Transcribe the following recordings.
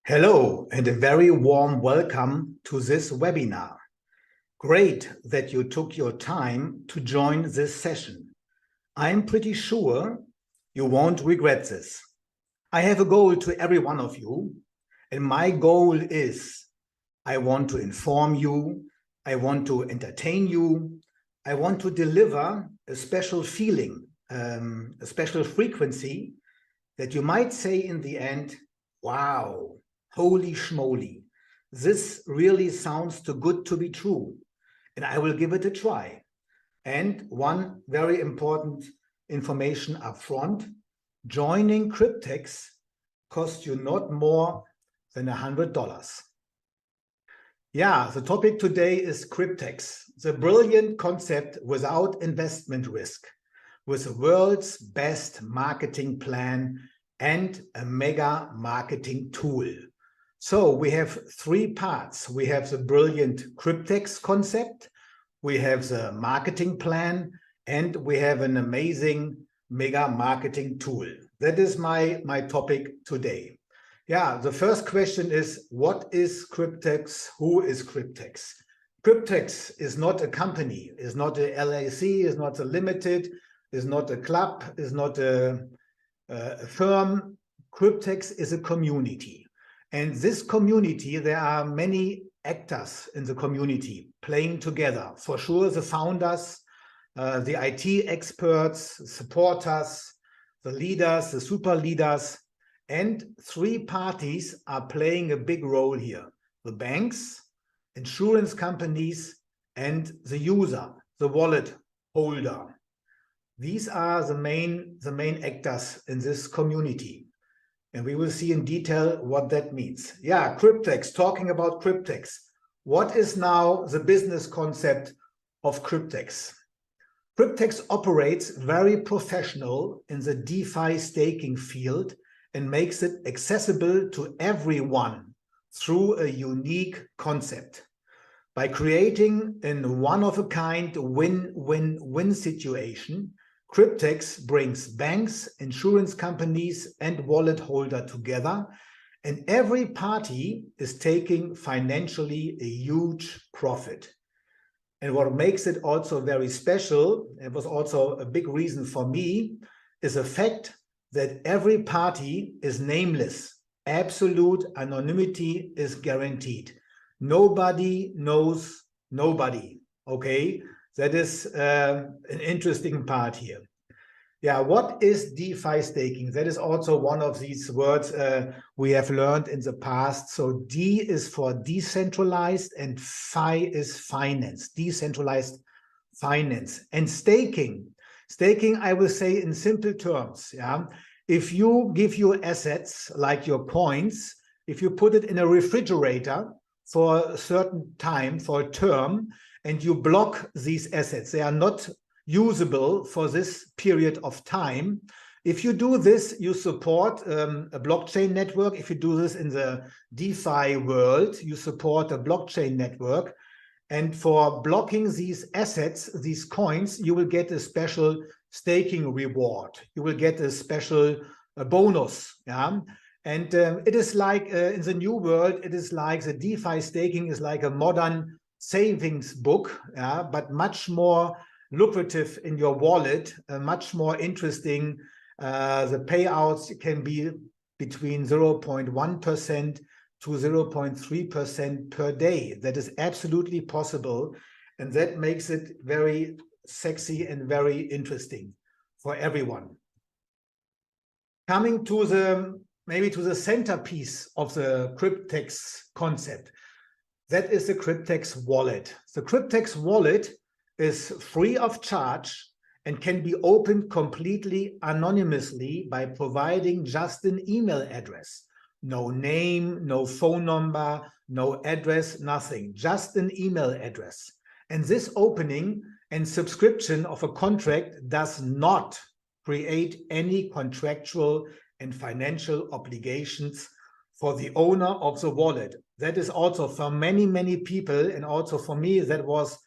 Hello and a very warm welcome to this webinar. Great that you took your time to join this session. I'm pretty sure you won't regret this. I have a goal to every one of you, and my goal is I want to inform you, I want to entertain you, I want to deliver a special feeling, a special frequency that you might say in the end, wow, holy schmoly, this really sounds too good to be true, and I will give it a try. And one very important information up front, joining Cryptex costs you not more than $100. Yeah, the topic today is Cryptex, the brilliant concept without investment risk, with the world's best marketing plan and a mega marketing tool. So we have three parts. We have the brilliant Cryptex concept, we have the marketing plan, and we have an amazing mega marketing tool. That is my topic today. Yeah, the first question is, what is Cryptex? Who is Cryptex? Cryptex is not a company, is not a LAC, is not a limited, is not a club, is not a firm. Cryptex is a community. And this community, there are many actors in the community playing together. For sure, the founders, the IT experts, supporters, the leaders, the super leaders, and three parties are playing a big role here. The banks, insurance companies, and the user, the wallet holder. These are the main actors in this community. And we will see in detail what that means. Yeah, Cryptex, talking about Cryptex. What is now the business concept of Cryptex? Cryptex operates very professional in the DeFi staking field and makes it accessible to everyone through a unique concept. By creating a one-of-a-kind win-win-win situation, Cryptex brings banks, insurance companies, and wallet holder together, and every party is taking financially a huge profit. And what makes it also very special, it was also a big reason for me, is the fact that every party is nameless. Absolute anonymity is guaranteed. Nobody knows nobody, okay? That is an interesting part here. Yeah, what is DeFi staking? That is also one of these words we have learned in the past. So D is for decentralized and Fi is finance, decentralized finance. And staking, I will say in simple terms, yeah, if you give your assets like your coins, if you put it in a refrigerator for a certain time, for a term, and you block these assets, they are not usable for this period of time. If you do this, you support a blockchain network. If you do this in the DeFi world, you support a blockchain network. And for blocking these assets, these coins, you will get a special staking reward. You will get a special bonus. Yeah? And it is like in the new world, it is like the DeFi staking is like a modern savings book, yeah, but much more lucrative in your wallet, much more interesting. The payouts can be between 0.1% to 0.3% per day. That is absolutely possible, and that makes it very sexy and very interesting for everyone. Coming to maybe to the centerpiece of the Cryptex concept, that is the Cryptex wallet. The Cryptex wallet is free of charge and can be opened completely anonymously by providing just an email address. No name, no phone number, no address, nothing, just an email address. And this opening and subscription of a contract does not create any contractual and financial obligations for the owner of the wallet. That is also for many, many people, and also for me, that was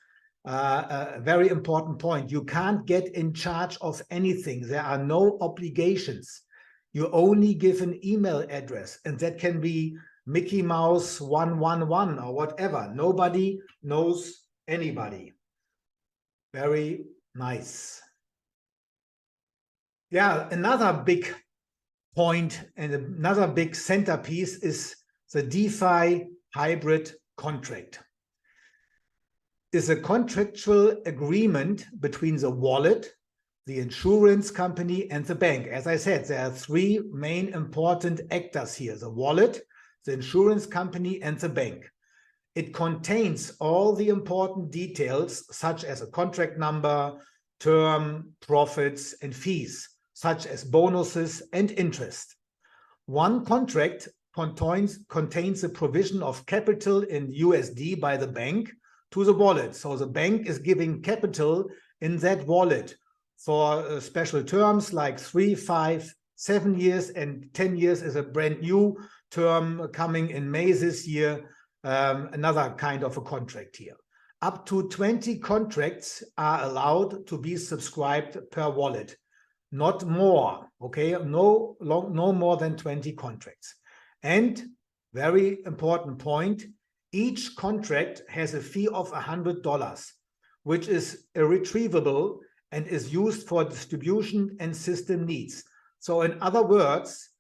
a very important point. You can't get in charge of anything. There are no obligations. You only give an email address, and that can be Mickey Mouse 111 or whatever. Nobody knows anybody. Very nice. Yeah, another big point and another big centerpiece is the DeFi hybrid contract. Is a contractual agreement between the wallet, the insurance company, and the bank. As I said, there are three main important actors here: the wallet, the insurance company, and the bank. It contains all the important details, such as a contract number, term, profits, and fees, such as bonuses and interest. One contract contains the provision of capital in USD by the bank to the wallet. So the bank is giving capital in that wallet for special terms like 3, 5, 7 years, and 10 years is a brand new term coming in May this year, another kind of a contract here. Up to 20 contracts are allowed to be subscribed per wallet, not more, okay? No more than 20 contracts. And very important point, each contract has a fee of $100, which is irretrievable and is used for distribution and system needs. So in other words,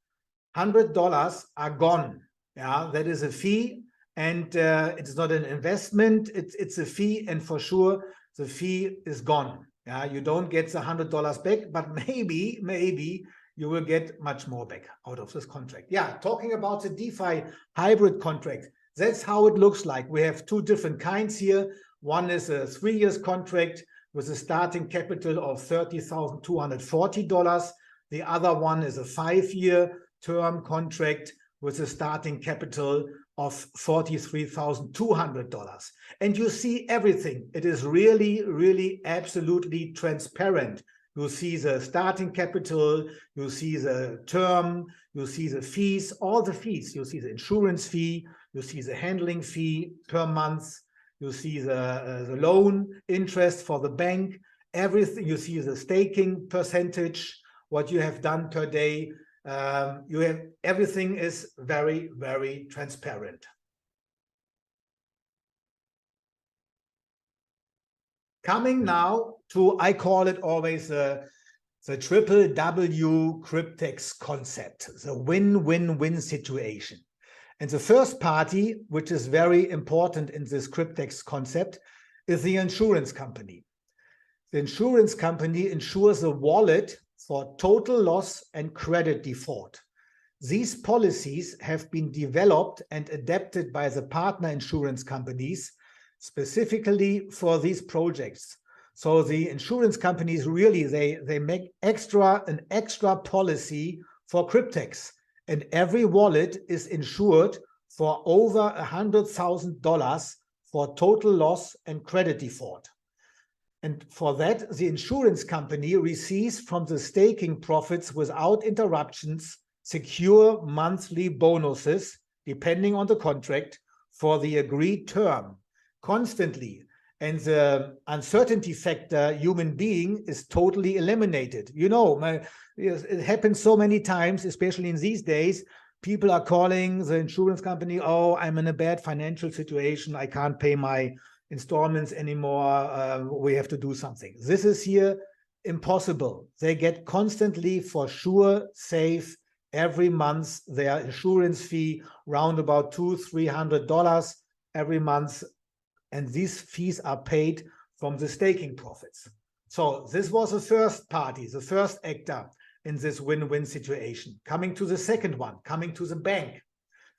$100 are gone. Yeah, that is a fee, and it's not an investment. It's a fee, and for sure the fee is gone. Yeah, you don't get the $100 back, but maybe you will get much more back out of this contract. Yeah, talking about the DeFi hybrid contract, that's how it looks like. We have two different kinds here. One is a 3 years contract with a starting capital of $30,240. The other one is a 5-year term contract with a starting capital of $43,200. And you see everything. It is really absolutely transparent. You see the starting capital, you see the term, you see the fees, all the fees. You see the insurance fee, you see the handling fee per month, you see the loan interest for the bank, everything. You see the staking percentage, what you have done per day. Everything is very transparent. Coming now to, I call it always the triple W Cryptex concept, the win-win-win situation. And the first party, which is very important in this Cryptex concept, is the insurance company. The insurance company insures the wallet for total loss and credit default. These policies have been developed and adapted by the partner insurance companies specifically for these projects. So the insurance companies really, they make an extra policy for Cryptex, and every wallet is insured for over $100,000 for total loss and credit default. And for that, the insurance company receives from the staking profits without interruptions secure monthly bonuses, depending on the contract, for the agreed term, constantly. And the uncertainty factor, human being, is totally eliminated. You know, it happens so many times, especially in these days. People are calling the insurance company, oh, I'm in a bad financial situation. I can't pay my installments anymore. We have to do something. This is here impossible. They get constantly, for sure, safe every month their insurance fee, round about $200–300 every month. And these fees are paid from the staking profits. So this was the first party, the first actor in this win-win situation. Coming to the second one, coming to the bank.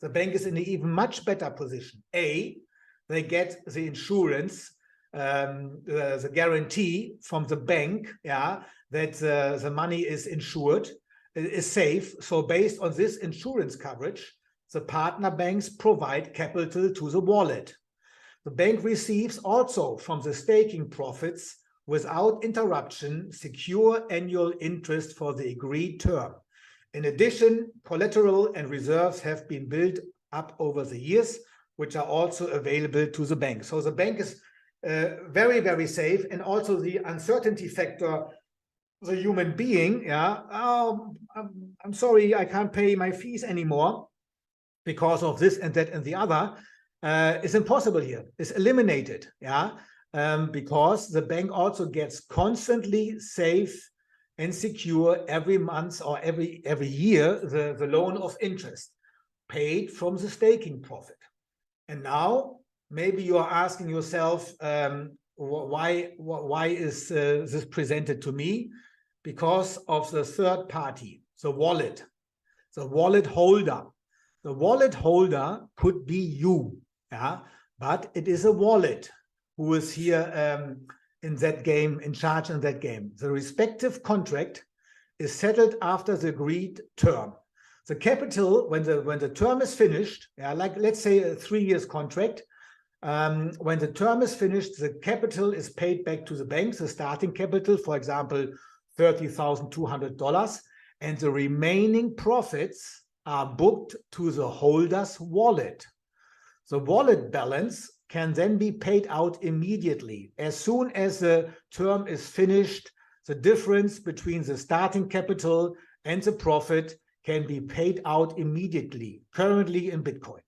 The bank is in an even much better position. A, they get the insurance, the guarantee from the bank, yeah, that the money is insured, is safe. So based on this insurance coverage, the partner banks provide capital to the wallet. The bank receives also from the staking profits without interruption secure annual interest for the agreed term. In addition, collateral and reserves have been built up over the years, which are also available to the bank. So the bank is very safe, and also the uncertainty factor, the human being, yeah, oh, I'm sorry, I can't pay my fees anymore. because of this and that and the other, is impossible here. It's eliminated, yeah, because the bank also gets constantly safe and secure every month or every year the loan of interest paid from the staking profit. And now maybe you are asking yourself, why is this presented to me? Because of the third party, the wallet holder. The wallet holder could be you, yeah, but it is a wallet who is here in that game, in charge in that game. The respective contract is settled after the agreed term. The capital, when the term is finished, yeah, like let's say a 3 years contract, when the term is finished, the capital is paid back to the bank, the starting capital, for example, $30,200, and the remaining profits are booked to the holder's wallet. The wallet balance can then be paid out immediately. As soon as the term is finished, the difference between the starting capital and the profit can be paid out immediately, currently in Bitcoin.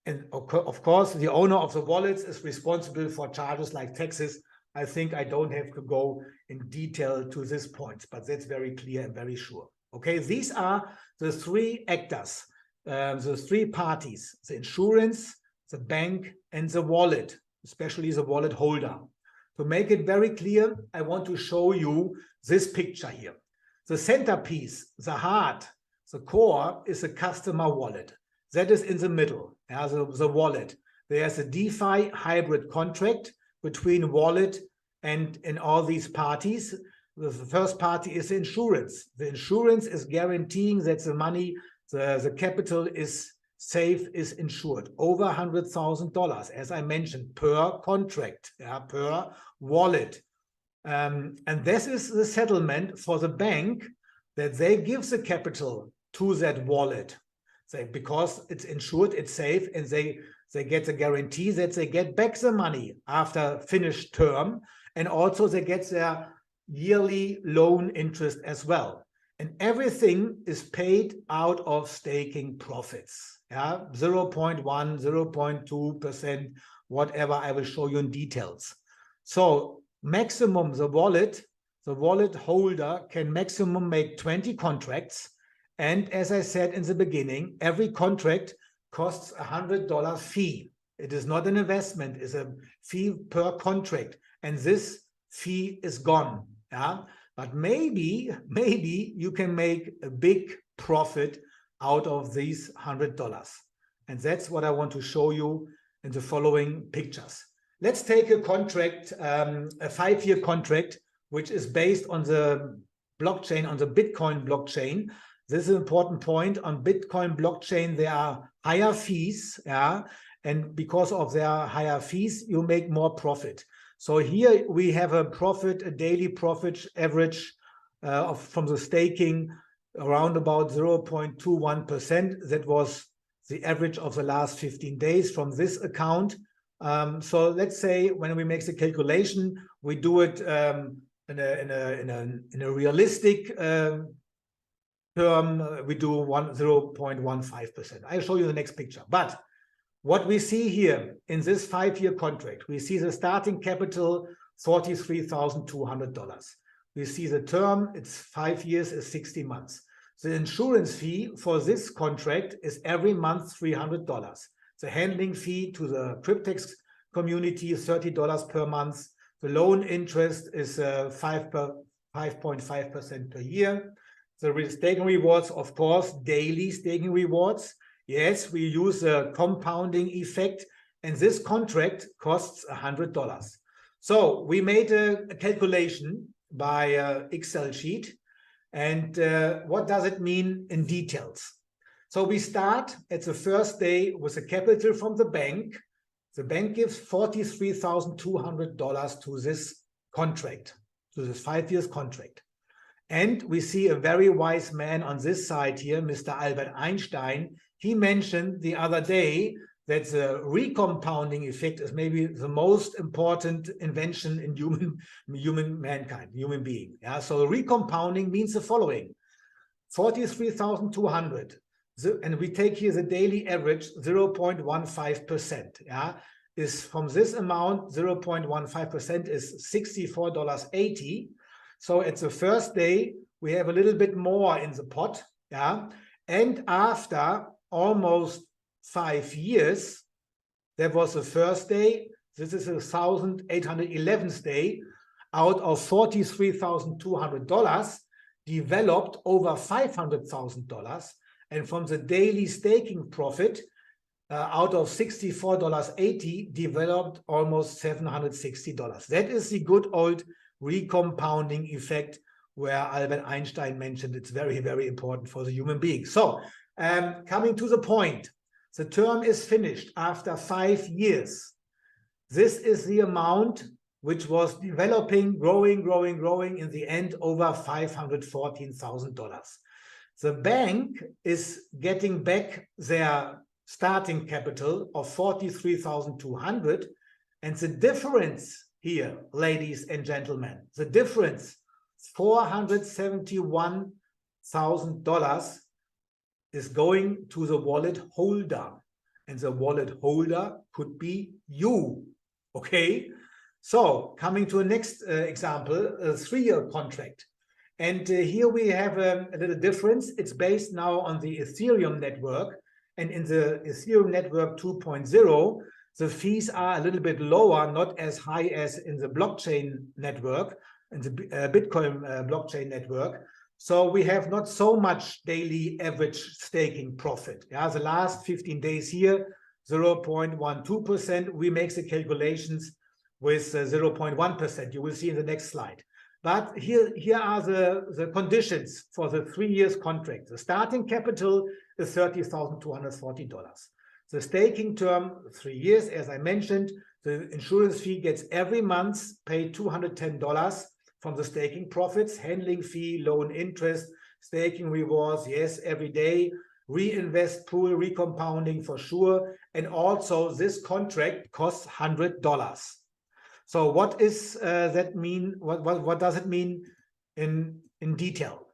And of course, the owner of the wallets is responsible for charges like taxes. I think I don't have to go in detail to this point, but that's very clear and very sure. Okay, these are the three actors, the three parties, the insurance, the bank, and the wallet, especially the wallet holder. To make it very clear, I want to show you this picture here. The centerpiece, the heart, the core is a customer wallet. That is in the middle, yeah, the wallet. There's a DeFi hybrid contract between wallet and all these parties. The first party is the insurance. The insurance is guaranteeing that the money, the capital is safe, is insured. Over $100,000, as I mentioned, per contract, yeah, per wallet. And this is the settlement for the bank, that they give the capital to that wallet. Because it's insured, it's safe, and they get the guarantee that they get back the money after finished term, and also they get their yearly loan interest as well. And everything is paid out of staking profits, yeah, 0.1, 0.2%, whatever. I will show you in details. So maximum, the wallet holder can maximum make 20 contracts. And as I said in the beginning, every contract costs $100 fee. It is not an investment, it's a fee per contract. And this fee is gone. Yeah? But maybe you can make a big profit out of these $100. And that's what I want to show you in the following pictures. Let's take a contract, a 5-year contract, which is based on the blockchain, on the Bitcoin blockchain. This is an important point. On Bitcoin blockchain, there are higher fees, yeah, and because of their higher fees, you make more profit. So here we have a profit, a daily profit average from the staking around about 0.21%. That was the average of the last 15 days from this account. So let's say when we make the calculation, we do it in a realistic term, we do 0.15%. I'll show you the next picture. But what we see here in this 5-year contract, we see the starting capital, $43,200. We see the term, it's 5 years, is 60 months. The insurance fee for this contract is every month $300. The handling fee to the Cryptex community is $30 per month. The loan interest is 5.5% per year. The staking rewards, of course, daily staking rewards. Yes, we use a compounding effect, and this contract costs $100. So we made a calculation by Excel sheet. And what does it mean in details? So we start at the first day with a capital from the bank. The bank gives $43,200 to this contract, to this 5 years contract. And we see a very wise man on this side here, Mr. Albert Einstein. He mentioned the other day that the recompounding effect is maybe the most important invention in human being. Yeah? So recompounding means the following: 43,200. and we take here the daily average 0.15%. Yeah, is from this amount 0.15% is $64.80. So it's the first day we have a little bit more in the pot. Yeah, and after almost 5 years, that was the first day. This is the 1,811th day out of $43,200 developed over $500,000. And from the daily staking profit out of $64.80 developed almost $760. That is the good old recompounding effect where Albert Einstein mentioned it's very, very important for the human being. So coming to the point, the term is finished after 5 years. This is the amount which was developing, growing, in the end over $514,000. The bank is getting back their starting capital of $43,200, and the difference here, ladies and gentlemen, the difference, $471,000 is going to the wallet holder, and the wallet holder could be you. Okay, so coming to a next example, a 3-year contract. And here we have a little difference. It's based now on the Ethereum network. And in the Ethereum network 2.0, the fees are a little bit lower, not as high as in the blockchain network, in the Bitcoin blockchain network. So we have not so much daily average staking profit. Yeah, the last 15 days here, 0.12%. We make the calculations with 0.1%. You will see in the next slide. But here are the conditions for the 3 years contract. The starting capital is $30,240. The staking term, 3 years, as I mentioned. The insurance fee gets every month paid $210 from the staking profits, handling fee, loan interest, staking rewards, yes, every day, reinvest pool, recompounding for sure. And also this contract costs $100. So what is that mean? What does it mean in detail?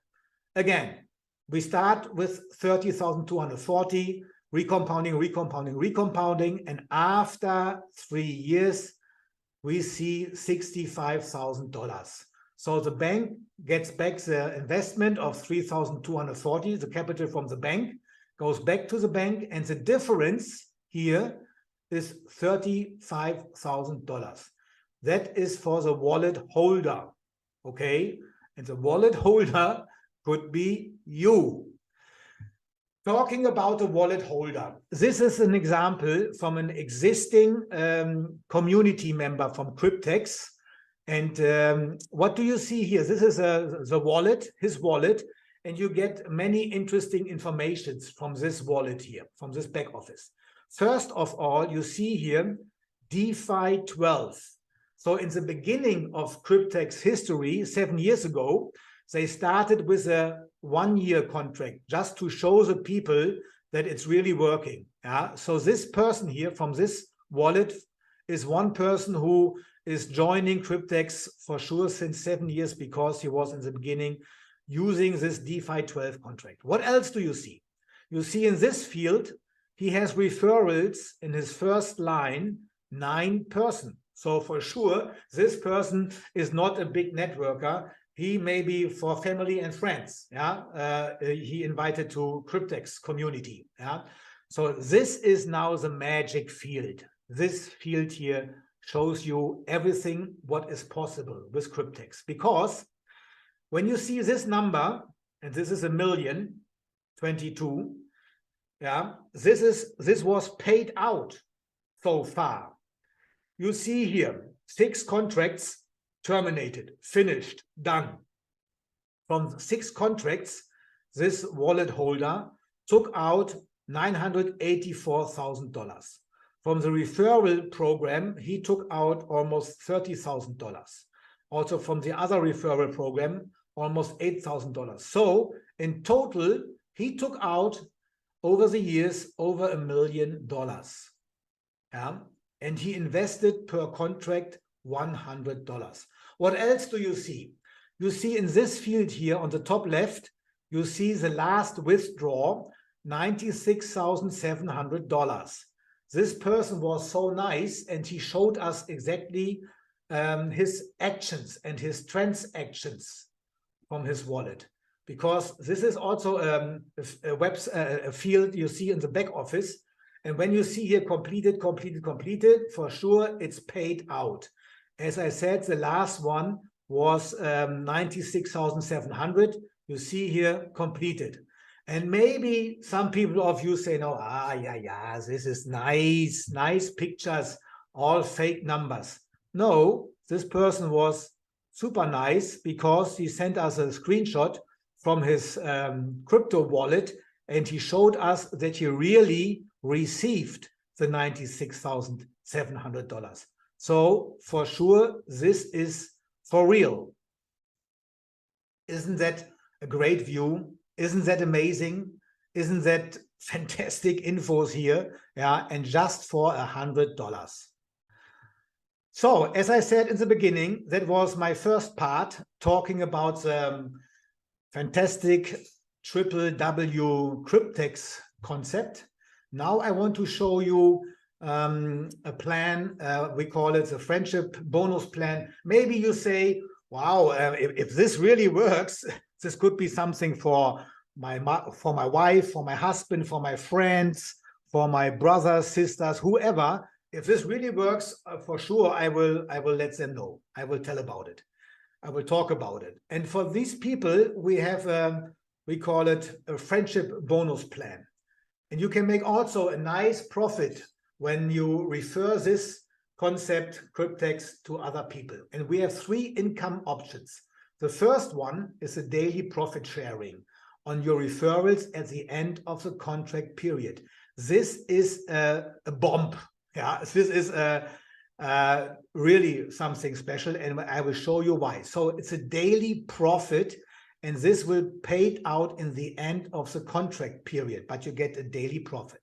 Again, we start with 30,240, recompounding, and after 3 years, we see $65,000. So the bank gets back the investment of 3,240, the capital from the bank, goes back to the bank, and the difference here is $35,000. That is for the wallet holder, okay? And the wallet holder could be you. Talking about a wallet holder, this is an example from an existing community member from Cryptex. And what do you see here? This is the wallet, his wallet, and you get many interesting informations from this wallet here, from this back office. First of all, you see here DeFi 12. So in the beginning of Cryptex history, 7 years ago, they started with a 1-year contract just to show the people that it's really working. Yeah? So this person here from this wallet is one person who is joining Cryptex for sure since 7 years because he was in the beginning using this DeFi 12 contract. What else do you see? You see in this field, he has referrals in his first line, 9 persons. So for sure, this person is not a big networker. He may be for family and friends. Yeah, he invited to Cryptex community. Yeah, so this is now the magic field. This field here shows you everything what is possible with Cryptex. Because when you see this number, and this is 1,022,000, yeah, this was paid out so far. You see here 6 contracts terminated, finished, done. From 6 contracts, this wallet holder took out $984,000. From the referral program, he took out almost $30,000. Also from the other referral program, almost $8,000. So in total, he took out over the years over $1 million. Yeah? And he invested per contract $100. What else do you see? You see in this field here on the top left, you see the last withdrawal. $96,700. This person was so nice, and he showed us exactly his actions and his transactions from his wallet, because this is also a field you see in the back office. And when you see here completed, for sure it's paid out. As I said, the last one was 96,700. You see here completed. And maybe some people of you say, no, yeah, this is nice pictures, all fake numbers. No, this person was super nice, because he sent us a screenshot from his crypto wallet, and he showed us that he really received the $96,700. So for sure, this is for real. Isn't that a great view? Isn't that amazing? Isn't that fantastic infos here? Yeah, and just for $100. So, as I said in the beginning, that was my first part, talking about the fantastic W Cryptex concept. Now I want to show you a plan. We call it the friendship bonus plan. Maybe you say, wow, if this really works, this could be something for my wife, for my husband, for my friends, for my brothers, sisters, whoever. If this really works, for sure, I will let them know. I will tell about it. I will talk about it. And for these people, we have, we call it a friendship bonus plan. And you can make also a nice profit when you refer this concept, Cryptex, to other people. And we have 3 income options. The first one is a daily profit sharing on your referrals at the end of the contract period. This is a bomb. Yeah, this is really something special, and I will show you why. So it's a daily profit, and this will pay out in the end of the contract period, but you get a daily profit.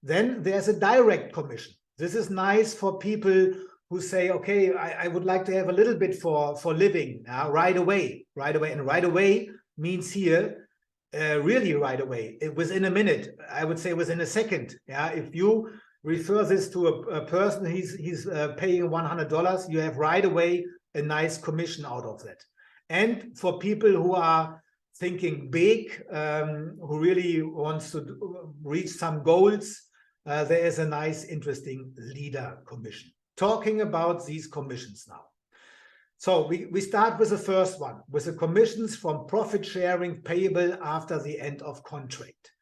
Then there's a direct commission. This is nice for people who say, okay, I would like to have a little bit for living right away. And right away means here really right away, within a minute. I would say within a second. Yeah, if you refer this to a person, he's paying $100, you have right away a nice commission out of that. And for people who are thinking big, who really wants to reach some goals, there is a nice, interesting leader commission. Talking about these commissions now. So we start with the first one, with the commissions from profit sharing payable after the end of contract.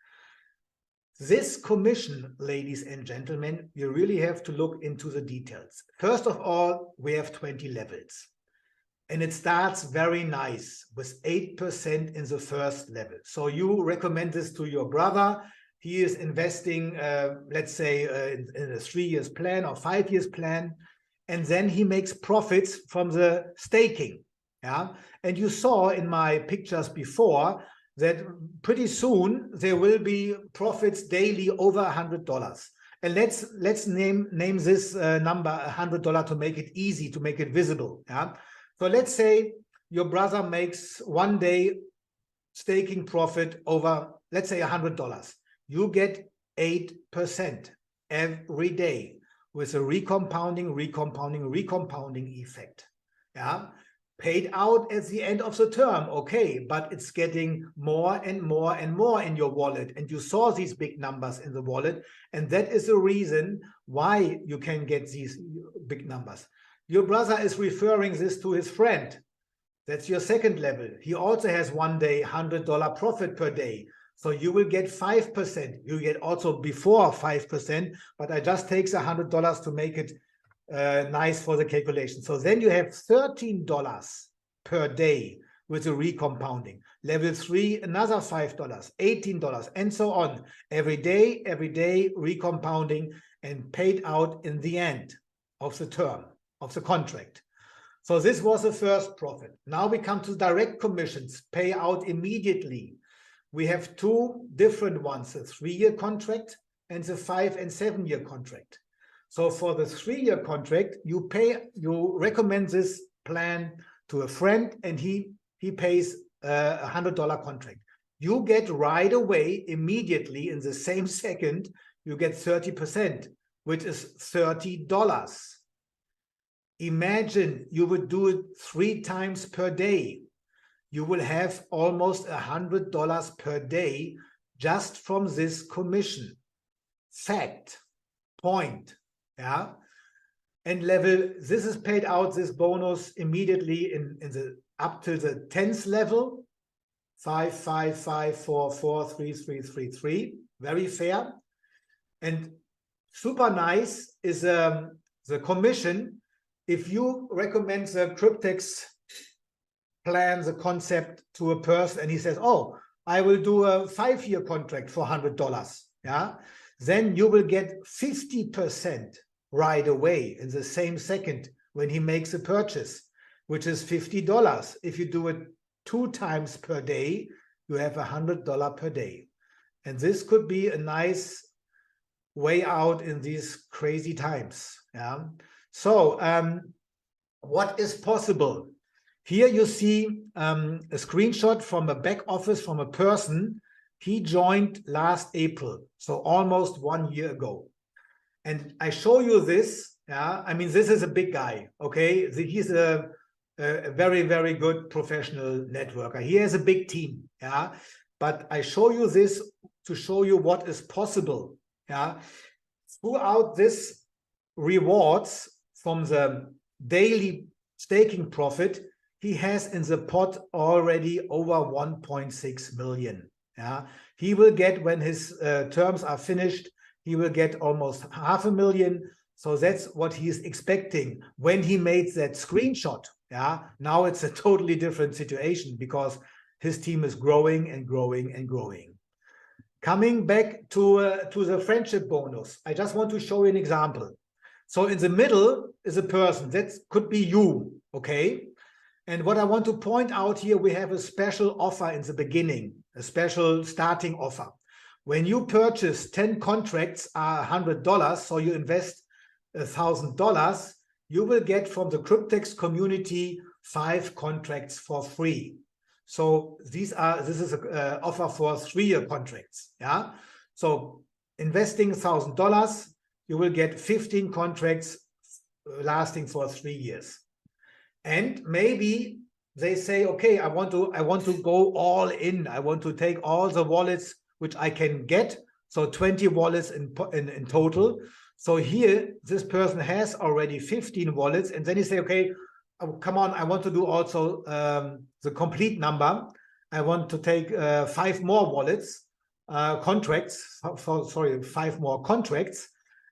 This commission, ladies and gentlemen, you really have to look into the details. First of all, we have 20 levels. And it starts very nice with 8% in the first level. So you recommend this to your brother. He is investing, let's say, in a 3 years plan or 5 years plan. And then he makes profits from the staking. Yeah. And you saw in my pictures before that pretty soon there will be profits daily over $100. And let's name this number $100 to make it easy, to make it visible. Yeah. So let's say your brother makes one day staking profit over, let's say, $100. You get 8% every day with a recompounding effect. Yeah. Paid out at the end of the term, okay, but it's getting more and more and more in your wallet. And you saw these big numbers in the wallet. And that is the reason why you can get these big numbers. Your brother is referring this to his friend. That's your second level. He also has one day $100 profit per day. So you will get 5%. You get also before 5%, but I just take the $100 to make it nice for the calculation. So then you have $13 per day with the recompounding. Level 3, another $5, $18, and so on. Every day, recompounding and paid out in the end of the term, of the contract. So this was the first profit. Now we come to direct commissions, pay out immediately. We have 2 different ones, the 3-year contract and the 5- and 7-year contract. So for the 3-year contract, you recommend this plan to a friend, and he pays a $100 contract. you get right away, immediately, in the same second, you get 30%, which is $30. Imagine you would do it 3 times per day. You will have almost $100 per day just from this commission. Fact, point, yeah? And level, this is paid out, this bonus, immediately in the up to the 10th level, 5, 5, 5, 4, 4, 3, 3, 3, 3, very fair. And super nice is the commission. If you recommend the Cryptex plan, the concept to a person, and he says, oh, I will do a 5-year contract for $100, yeah, then you will get 50% right away in the same second when he makes a purchase, which is $50. If you do it 2 times per day, you have $100 per day. And this could be a nice way out in these crazy times. Yeah. So what is possible? Here you see a screenshot from a back office from a person. He joined last April, so almost 1 year ago. And I show you this. Yeah, I mean, this is a big guy. Okay, he's a very, very good professional networker. He has a big team. Yeah, but I show you this to show you what is possible. Yeah, throughout this rewards from the daily staking profit, he has in the pot already over 1.6 million. Yeah, he will get, when his terms are finished, he will get almost 500,000. So that's what he's expecting when he made that screenshot. Yeah, now it's a totally different situation because his team is growing and growing and growing. Coming back to the friendship bonus, I just want to show you an example. So in the middle is a person, that could be you, okay? And what I want to point out here, we have a special offer in the beginning, a special starting offer. When you purchase 10 contracts are $100, so you invest $1,000, you will get from the Cryptex community 5 contracts for free. So this is an offer for 3-year contracts. Yeah. So investing $1,000, you will get 15 contracts lasting for 3 years. And maybe they say, okay, I want to go all in. I want to take all the wallets which I can get. So 20 wallets in total. So here, this person has already 15 wallets. And then you say, okay, oh, come on, I want to do also the complete number. I want to take 5 more wallets, contracts, 5 more contracts.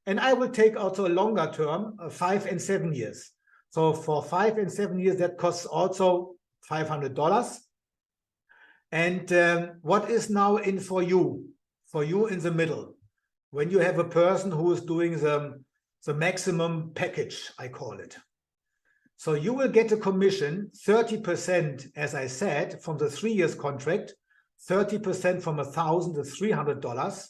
And I will take also a longer term, 5 and 7 years. So for 5 and 7 years, that costs also $500. And what is now in for you? For you in the middle, when you have a person who is doing the maximum package, I call it. So you will get a commission, 30%, as I said, from the 3 years contract, 30% from $1,000 to $300.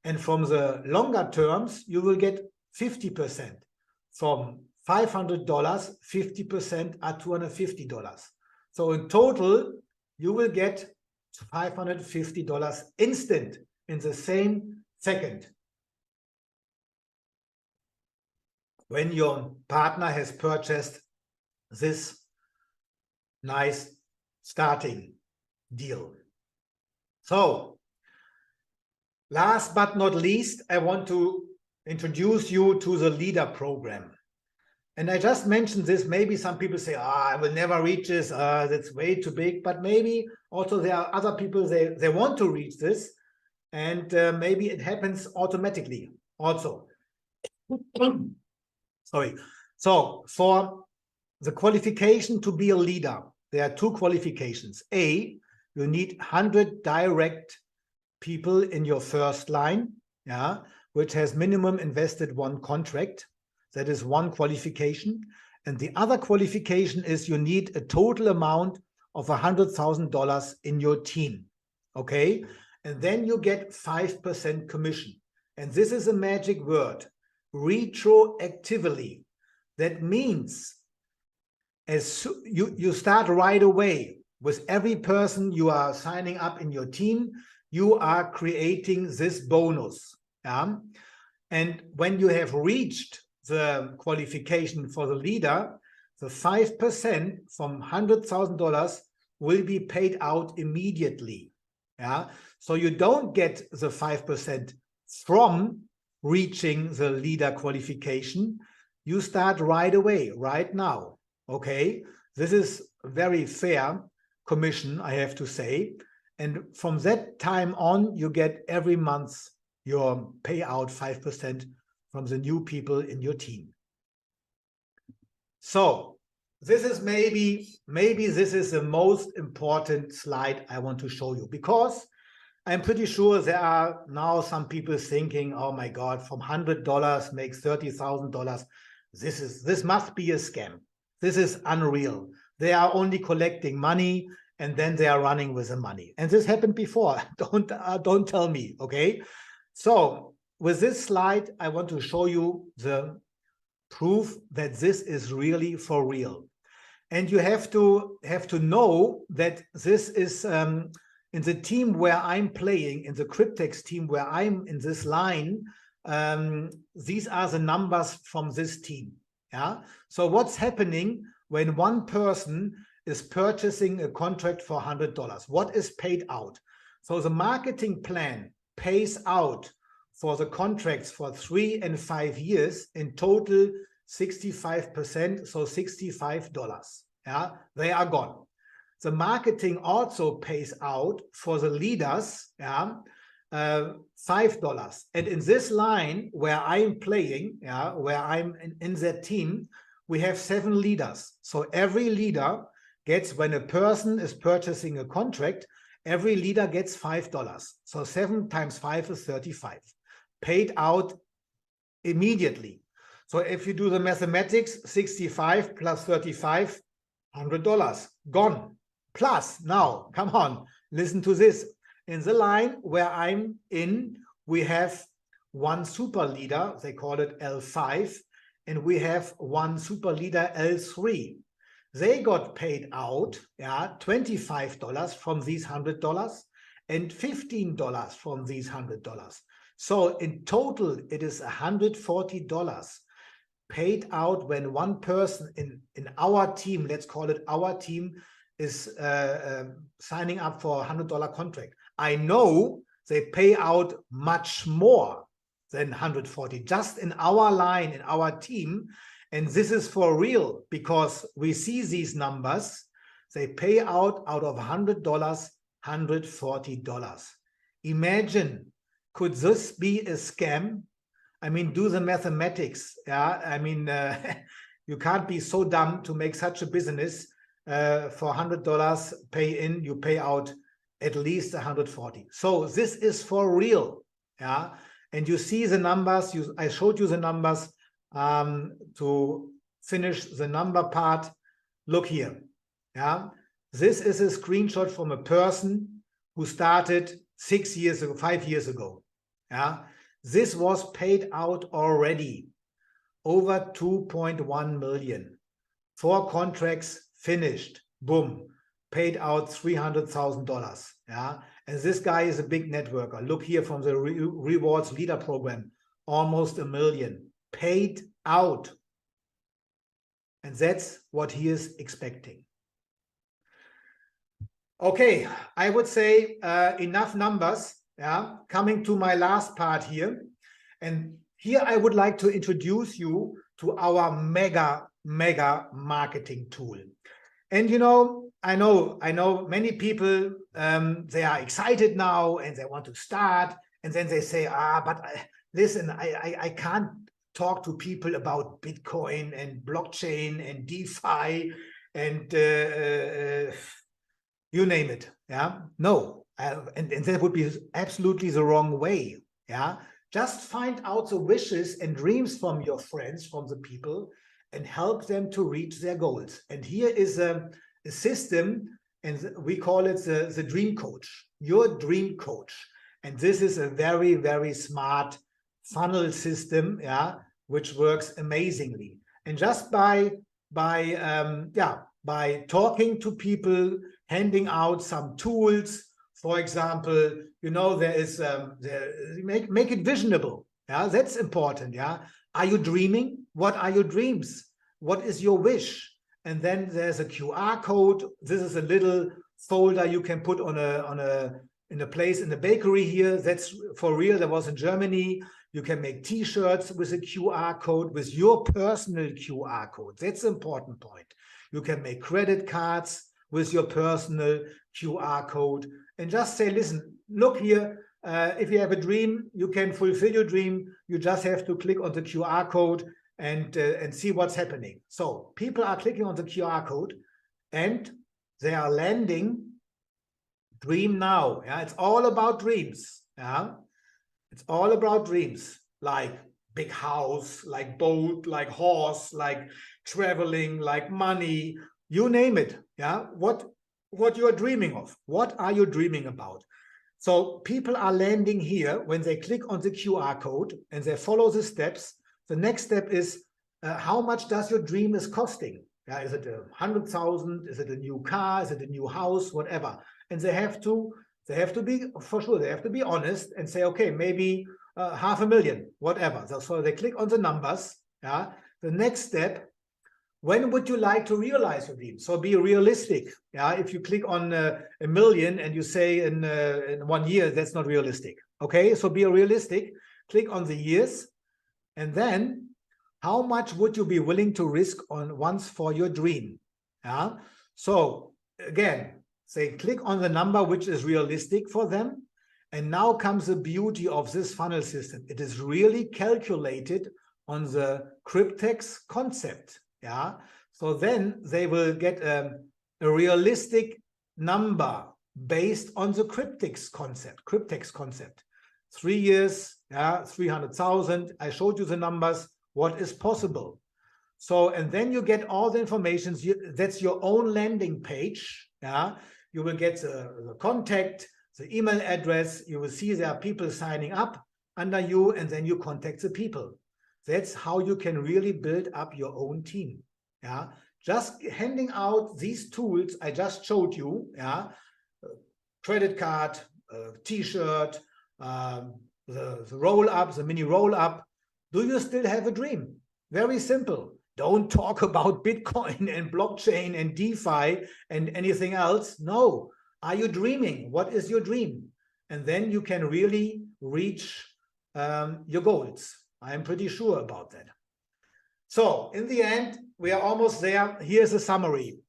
And from the longer terms, you will get 50%. From $500, 50% are $250. So in total, you will get $550 instant in the same second. When your partner has purchased this nice starting deal. So last but not least, I want to introduce you to the leader program. And I just mentioned this. Maybe some people say, I will never reach this. That's way too big. But maybe also there are other people, they want to reach this. And maybe it happens automatically also. Sorry. So for the qualification to be a leader, there are 2 qualifications. A, you need 100 direct people in your first line, yeah, which has minimum invested 1 contract. That is 1 qualification. And the other qualification is you need a total amount of $100,000 in your team. Okay. And then you get 5% commission. And this is a magic word, retroactively. That means as you start right away. with every person you are signing up in your team, you are creating this bonus. Yeah? And when you have reached the qualification for the leader, the 5% from $100,000 will be paid out immediately. Yeah, so you don't get the 5% from reaching the leader qualification. You start right away, right now. Okay, this is a very fair commission, I have to say. And from that time on, you get every month your payout 5% from the new people in your team. So this is maybe this is the most important slide I want to show you, because I'm pretty sure there are now some people thinking, oh my God, from $100 makes $30,000. This must be a scam. This is unreal. They are only collecting money and then they are running with the money. And this happened before. Don't tell me, okay? So with this slide, I want to show you the proof that this is really for real. And you have to know that this is in the team where I'm playing, in the Cryptex team where I'm in this line, these are the numbers from this team. Yeah. So what's happening when one person is purchasing a contract for $100? What is paid out? So the marketing plan pays out for the contracts for 3 and 5 years, in total 65%, so $65. Yeah, they are gone. The marketing also pays out for the leaders, yeah, $5. And in this line where I'm playing, yeah, where I'm in that team, we have 7 leaders. So every leader gets, when a person is purchasing a contract, every leader gets $5. So 7 times 5 is 35, paid out immediately. So if you do the mathematics, 65 plus 35, $100 gone. Plus, now, come on, listen to this. In the line where I'm in, we have one super leader, they call it L5, and we have one super leader, L3. They got paid out, yeah, $25 from these $100 and $15 from these $100. So in total, it is $140 paid out when one person in our team, let's call it our team, is signing up for a $100 contract. I know they pay out much more than 140 just in our line, in our team. And this is for real, because we see these numbers. They pay out of $100, $140. Imagine, could this be a scam? I mean, do the mathematics. Yeah, I mean, you can't be so dumb to make such a business. For $100 pay in, you pay out at least 140. So this is for real. Yeah, and you see the numbers. I showed you the numbers to finish the number part. Look here. Yeah, this is a screenshot from a person who started 6 years ago, 5 years ago. Yeah. This was paid out already, over 2.1 million. 4 contracts finished, boom, paid out $300,000. Yeah, and this guy is a big networker. Look here from the rewards leader program, almost $1 million paid out. And that's what he is expecting. Okay, I would say enough numbers. Yeah, coming to my last part here. And here I would like to introduce you to our mega marketing tool. And you know, I know many people, they are excited now and they want to start. And then they say, but listen, I can't talk to people about Bitcoin and blockchain and DeFi and you name it. Yeah, no. And that would be absolutely the wrong way. Yeah, just find out the wishes and dreams from your friends, from the people, and help them to reach their goals. And here is a system, and we call it the dream coach, your dream coach. And this is a very smart funnel system, yeah, which works amazingly. And just by talking to people, handing out some tools. For example, you know, there is make it visionable. Yeah, that's important. Yeah, are you dreaming? What are your dreams? What is your wish? And then there's a QR code. This is a little folder you can put in a place in the bakery here. That's for real. That was in Germany. You can make T-shirts with a QR code, with your personal QR code. That's an important point. You can make credit cards with your personal QR code and just say, listen, look here. If you have a dream, you can fulfill your dream. You just have to click on the QR code and see what's happening. So people are clicking on the QR code and they are landing dream now. Yeah, it's all about dreams. Yeah, it's all about dreams, like big house, like boat, like horse, like traveling, like money, you name it. Yeah, what you are dreaming of. What are you dreaming about? So people are landing here when they click on the QR code and they follow the steps. The next step is how much does your dream is costing? Yeah, is it 100,000? Is it a new car? Is it a new house? Whatever. And they have to be, for sure, they have to be honest and say, okay, maybe 500,000, whatever. So they click on the numbers. Yeah. The next step, when would you like to realize your dream? So be realistic. Yeah. If you click on 1 million and you say in 1 year, that's not realistic. Okay. So be realistic. Click on the years, and then how much would you be willing to risk on once for your dream? Yeah. So again, say click on the number which is realistic for them. And now comes the beauty of this funnel system. It is really calculated on the Cryptex concept. Yeah. So then they will get a realistic number based on the Cryptex concept. 3 years, yeah, 300,000. I showed you the numbers. What is possible? So, and then you get all the information. That's your own landing page. Yeah, you will get the contact, the email address. You will see there are people signing up under you, and then you contact the people. That's how you can really build up your own team. Yeah, just handing out these tools I just showed you. Yeah, credit card, T-shirt, the roll up, the mini roll up. Do you still have a dream? Very simple. Don't talk about Bitcoin and blockchain and DeFi and anything else. No. Are you dreaming? What is your dream? And then you can really reach your goals. I'm pretty sure about that. So in the end, we are almost there. Here's a summary.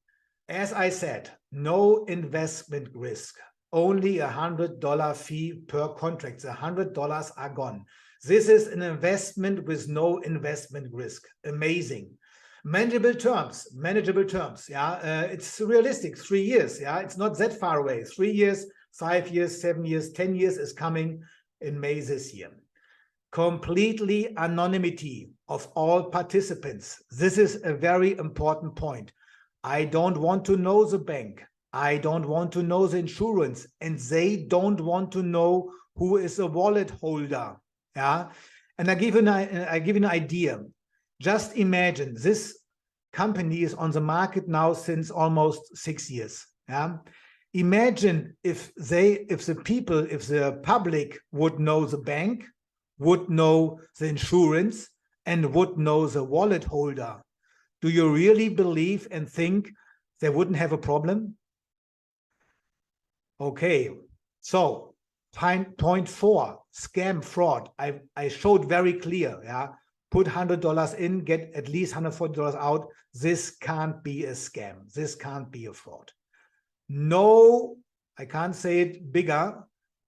As I said, no investment risk. Only $100 fee per contract. The $100 are gone. This is an investment with no investment risk. Amazing. Manageable terms. Yeah, it's realistic. 3 years. Yeah, it's not that far away. 3 years, 5 years, 7 years, 10 years is coming in May this year. Completely anonymity of all participants. This is a very important point. I don't want to know the bank. I don't want to know the insurance, and they don't want to know who is a wallet holder. Yeah, and I give you an idea. Just imagine this company is on the market now since almost 6 years. Yeah, imagine if the public would know the bank, would know the insurance, and would know the wallet holder. Do you really believe and think they wouldn't have a problem? Okay, so point 4, scam fraud. I showed very clear. Yeah, put $100 in, get at least $140 out. This can't be a scam. This can't be a fraud. No, I can't say it bigger.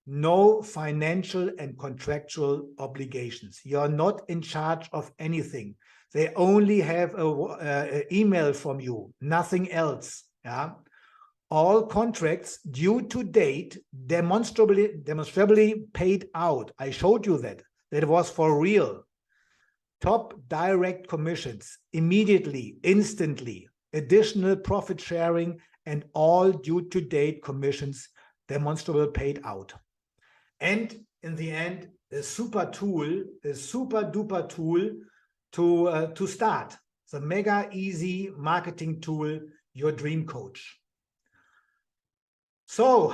No financial and contractual obligations. You're not in charge of anything. They only have an email from you, nothing else. Yeah. All contracts due to date demonstrably paid out. I showed you that it was for real. Top direct commissions immediately, instantly, additional profit sharing, and all due to date commissions demonstrably paid out. And in the end, a super duper tool to start. The mega easy marketing tool, your dream coach. So,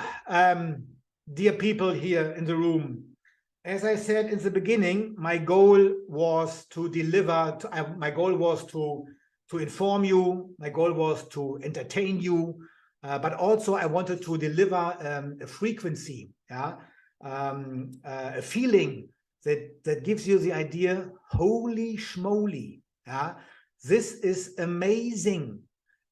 dear people here in the room, as I said in the beginning, my goal was to deliver, my goal was to inform you, my goal was to entertain you, but also I wanted to deliver a frequency, yeah, a feeling that gives you the idea, holy schmoly, yeah, this is amazing.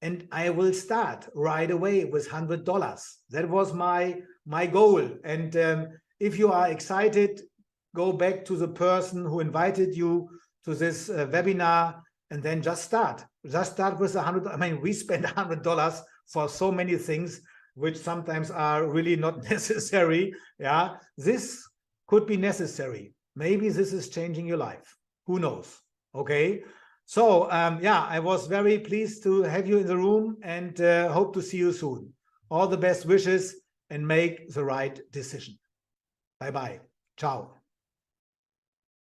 And I will start right away with $100. That was my goal. And if you are excited, go back to the person who invited you to this webinar, and then just start. Just start with $100. I mean, we spend $100 for so many things, which sometimes are really not necessary. Yeah, this could be necessary. Maybe this is changing your life. Who knows? Okay. So, yeah, I was very pleased to have you in the room, and hope to see you soon. All the best wishes, and make the right decision. Bye-bye. Ciao.